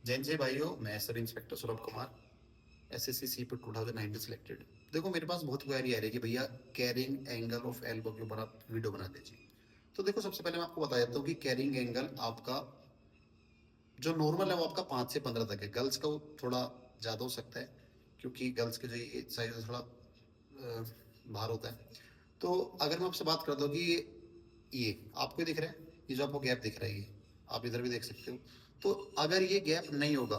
जैन जय भाइयों, मैं sub inspector Saurabh Kumar, SSC CPO 2019 selected. देखो मेरे पास बहुत क्वेरी आ रही है कि भैया कैरिंग एंगल ऑफ एल्बो के ऊपर आप वीडियो बना दीजिए। तो देखो सबसे पहले मैं आपको बता देता हूँ कि कैरिंग एंगल आपका जो नॉर्मल है वो आपका 5 से 15 तक है। गर्ल्स का वो थोड़ा ज़्यादा हो सकता है क्योंकि गर्ल्स के जो ये साइज थोड़ा बाहर होता है। तो अगर मैं आपसे बात करता हूँ कि ये आपको दिख रहा है, ये जो आपको गैप दिख रहा है, ये आप इधर भी देख सकते हो। तो अगर ये गैप नहीं होगा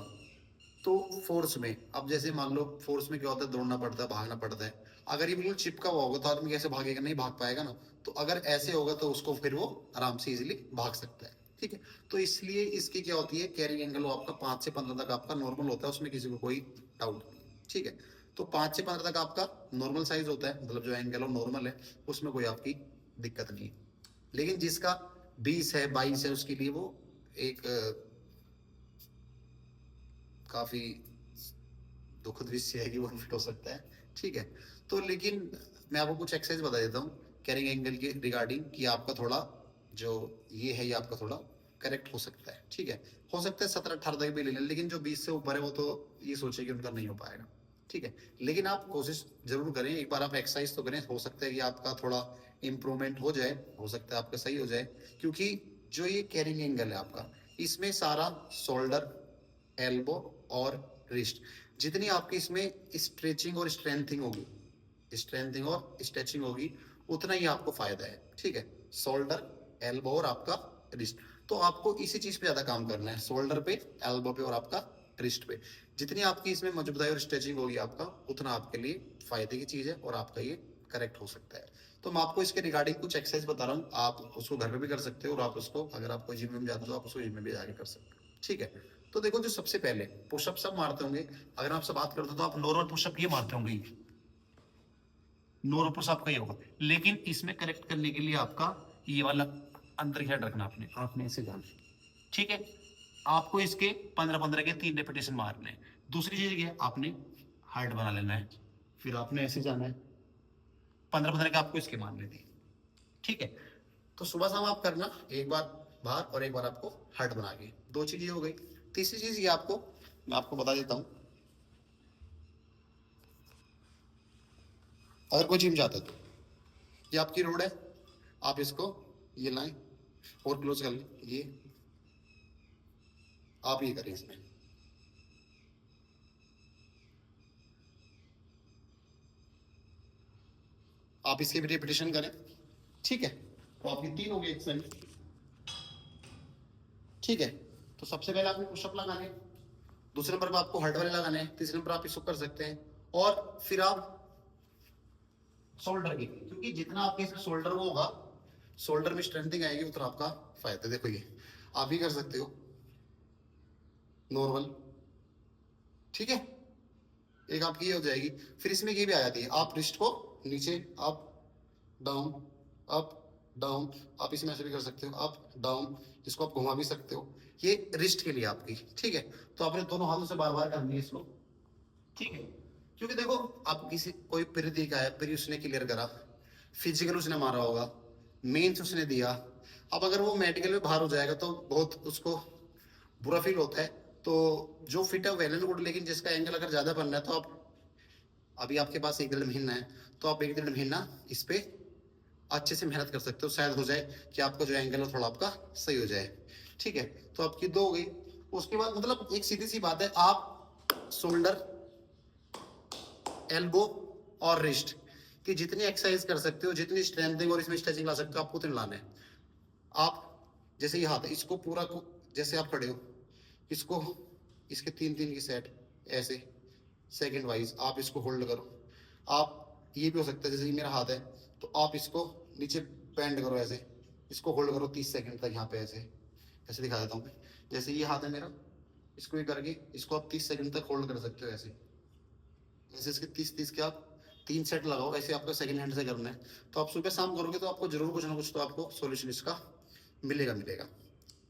तो फोर्स में, अब जैसे मान लो फोर्स में क्या होता है, दौड़ना पड़ता है, भागना पड़ता है। अगर ये बिल्कुल चिपका हुआ होगा तो आदमी कैसे भागेगा, नहीं भाग पाएगा ना। तो अगर ऐसे होगा तो उसको फिर वो आराम से इजीली भाग सकता है। ठीक है, तो इसलिए इसकी क्या होती है, कैरिंग एंगल आपका 5 से 15 तक आपका नॉर्मल होता है, उसमें किसी को कोई डाउट नहीं है। ठीक है, तो 5 से 15 तक आपका नॉर्मल साइज होता है, मतलब जो एंगल नॉर्मल है उसमें कोई आपकी दिक्कत नहीं है। लेकिन जिसका 20 है 22 है उसके लिए वो एक काफी दुखद विषय है कि वो फिट हो सकता है। ठीक है, तो लेकिन मैं आपको कुछ एक्सरसाइज बता देता हूँ कैरिंग एंगल के रिगार्डिंग कि आपका थोड़ा जो ये है ये आपका थोड़ा करेक्ट हो सकता है। ठीक है, हो सकता है 17-18 तक भी ले लें, लेकिन जो 20 से ऊपर है वो तो ये सोचे कि उनका नहीं हो पाएगा। ठीक है, लेकिन आप कोशिश जरूर करें, एक बार आप एक्सरसाइज तो करें, हो सकता है कि आपका थोड़ा इम्प्रूवमेंट हो जाए, हो सकता है आपका सही हो जाए। क्योंकि जो ये कैरिंग एंगल है आपका, इसमें सारा शोल्डर, एल्बो और रिस्ट, जितनी आपकी इसमें स्ट्रेचिंग और स्ट्रेंथिंग होगी, स्ट्रेंथिंग और स्ट्रेचिंग होगी, उतना ही आपको फायदा है। ठीक है, शोल्डर, एल्बो और आपका रिस्ट, तो आपको इसी चीज पे ज्यादा काम करना है, शोल्डर पे, एल्बो पे और आपका रिस्ट पे। जितनी आपकी इसमें मजबूताई और स्ट्रेचिंग होगी आपका, उतना आपके लिए फायदे की चीज है और आपका ये करेक्ट हो सकता है। तो मैं आपको इसके रिगार्डिंग कुछ एक्सरसाइज बता रहा हूँ, आप उसको घर पे भी कर सकते हो और आप उसको, अगर आप कोई जिम में जाते हो तो आप उसको जिम में भी जाके कर सकते हो। ठीक है, तो देखो जो सबसे पहले पुशअप सब मारते होंगे, अगर आपसे बात करते हो तो आप नॉर्मल पुशअप ये मारते होंगे, नॉर्मल पुशअप का ये होगा। लेकिन इसमें करेक्ट करने के लिए आपका ये वाला अंदर हेड रखना, आपने आपने ऐसे जाना। ठीक है, आपको इसके 15-15 के 3 रेपिटेशन मारने हैं। दूसरी चीज ये आपने हार्ड बना लेना है, फिर आपने ऐसे जाना है, 15-15 के आपको इसके मारने थे। ठीक है, तो सुबह शाम आप करना, एक बार बाहर और एक बार आपको हार्ड बना के, दो चीज ये हो गई। तीसरी चीज ये आपको मैं आपको बता देता हूँ, अगर कोई जिम जाता है तो ये आपकी रोड है, आप इसको ये लाएं और क्लोज कर लें, ये आप ये करें इसमें, आप इसकी भी रिपीटेशन करें। ठीक है, तो आपकी 3 हो गई एक्सरसाइज। ठीक है, तो सबसे पहले आपने पुशअप लगाने, दूसरे नंबर पर आपको हार्ड वाले लगाने हैं, तीसरे नंबर आप इसको कर सकते हैं। और फिर आप शोल्डर की, क्योंकि जितना आपके इसमें शोल्डर वो होगा, शोल्डर में स्ट्रेंथिंग आएगी, उतना आपका फायदा। देखो ये आप भी कर सकते हो नॉर्मल। ठीक है, एक आपकी ये हो जाएगी। फिर इसमें ये भी आ जाती है, आप रिस्ट को नीचे, अप डाउन, अप डाउन, आप इसमें ऐसे भी कर सकते हो, अप डाउन, इसको आप घुमा भी सकते हो, ये रिस्ट के लिए आपकी। ठीक है, तो आपने दोनों हाथों से बार बार करनी है इसको। ठीक है, क्योंकि देखो आप किसी कोई प्रीति का है, प्री उसने क्लियर करा, फिजिकल उसने मारा होगा, मेंस उसने दिया, अब अगर वो मेडिकल में बाहर हो जाएगा तो बहुत उसको बुरा फील होता है। तो जो फिट है वेल एंड गुड, लेकिन जिसका एंगल अगर ज्यादा बनना है तो आप, अभी आपके पास 1-1.5 महीना है, तो आप 1-1.5 महीना इस पे अच्छे से मेहनत कर सकते हो, शायद हो जाए कि आपका जो एंगल है थोड़ा आपका सही हो जाए। ठीक है, तो आपकी 2 हो गई। उसके बाद मतलब एक सीधी सी बात है, आप शोल्डर, एल्बो और रिस्ट की जितनी एक्सरसाइज कर सकते हो, जितनी स्ट्रेंथिंग और इसमें स्ट्रेचिंग ला सकते हो, आपको उतने लाने हैं। आप जैसे ये हाथ है, इसको पूरा को, जैसे आप खड़े हो, इसको, इसके 3-3 की सेट ऐसे सेकंड वाइज आप इसको होल्ड करो। आप ये भी हो सकता है, जैसे ये मेरा हाथ है तो आप इसको नीचे बेंड करो ऐसे, इसको होल्ड करो 30 सेकंड तक, यहाँ पे ऐसे ऐसे दिखा देता हूँ मैं। जैसे ये हाथ है मेरा, इसको ये करके इसको आप 30 सेकंड तक होल्ड कर सकते हो ऐसे। जैसे इसके 30-30 के आप 3 सेट लगाओ, ऐसे आपको सेकंड हैंड से करना है। तो आप सुबह शाम करोगे तो आपको जरूर कुछ ना कुछ तो आपको सोल्यूशन इसका मिलेगा मिलेगा।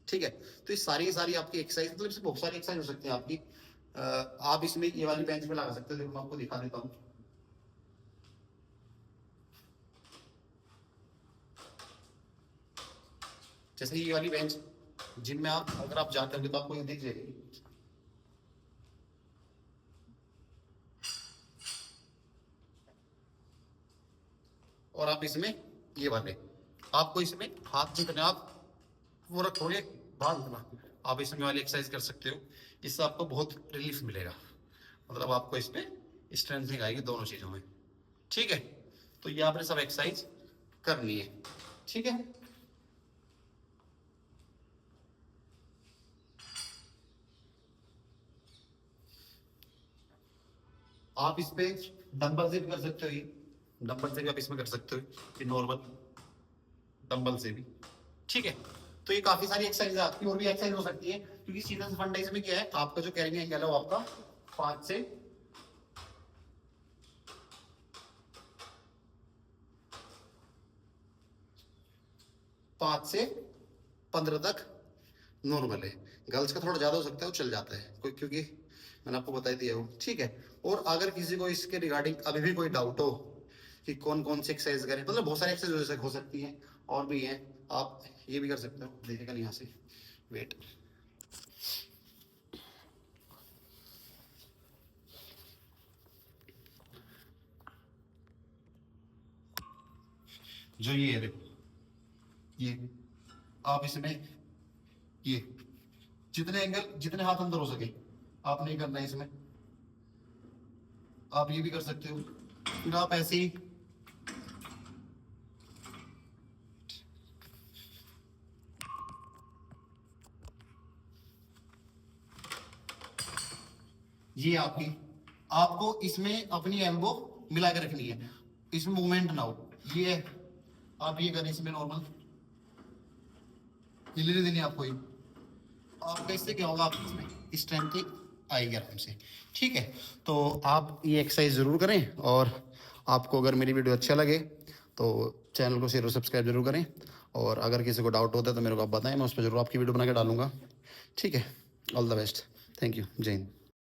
ठीक है, तो ये सारी आपकी एक्सरसाइज, मतलब इसमें बहुत सारी एक्सरसाइज हो सकती है आपकी। आप इसमें ये वाली बेंच पे लगा सकते हो, देखो मैं आपको दिखा देता हूँ। जैसे ये वाली बेंच जिम में आप अगर आप जाते होंगे तो आपको ये दिख जाएगी। और आप इसमें ये वाले, आपको इसमें हाथ जितने आप वो रखोगे बाहर उतना, आप इसमें वाली एक्सरसाइज कर सकते हो। इससे आपको बहुत रिलीफ मिलेगा, मतलब आपको इसमें स्ट्रेंथनिंग आएगी दोनों चीजों में। ठीक है, तो ये आपने सब एक्सरसाइज करनी है। ठीक है, आप इस पे डंबल से भी कर सकते हो, ये डंबल से भी आप इसमें कर सकते हो, ये नॉर्मल डंबल से भी। ठीक है, तो ये काफी सारी एक्सरसाइज है आपकी, और भी एक्सरसाइज हो सकती है, क्योंकि सीधा से फंडा इसमें क्या है, आपका जो कैरिंग एंगल है वो आपका 5 से 15 तक नॉर्मल है। गर्ल्स का थोड़ा ज्यादा हो सकता है, वो चल जाता है कोई, क्योंकि मैंने आपको बता दिया वो। ठीक है, और अगर किसी को इसके रिगार्डिंग अभी भी कोई डाउट हो कि कौन कौन सी एक्सरसाइज करें, मतलब बहुत सारी एक्सरसाइज हो सकती हैं और भी हैं, आप ये भी कर सकते हो। देखिएगा यहाँ से, वेट, जो ये है देखो, ये आप इसमें ये जितने एंगल, जितने हाथ अंदर हो सके आपने ये करना है इसमें। आप ये भी कर सकते हो, फिर आप ऐसे ही ये आपकी, आपको इसमें अपनी एल्बो मिला के रखनी है, इसमें मूवमेंट ना हो। ये आप ये करें इसमें नॉर्मल, हिलने देनी आपको, ये आपका इससे क्या होगा, आप इसमें स्ट्रेंथ आएगी आराम से। ठीक है, तो आप ये एक्सरसाइज जरूर करें, और आपको अगर मेरी वीडियो अच्छा लगे तो चैनल को शेयर और सब्सक्राइब जरूर करें, और अगर किसी को डाउट होता है तो मेरे को आप बताएं, मैं उस पर जरूर आपकी वीडियो बना के डालूंगा। ठीक है, all the best, thank you, जय हिंद।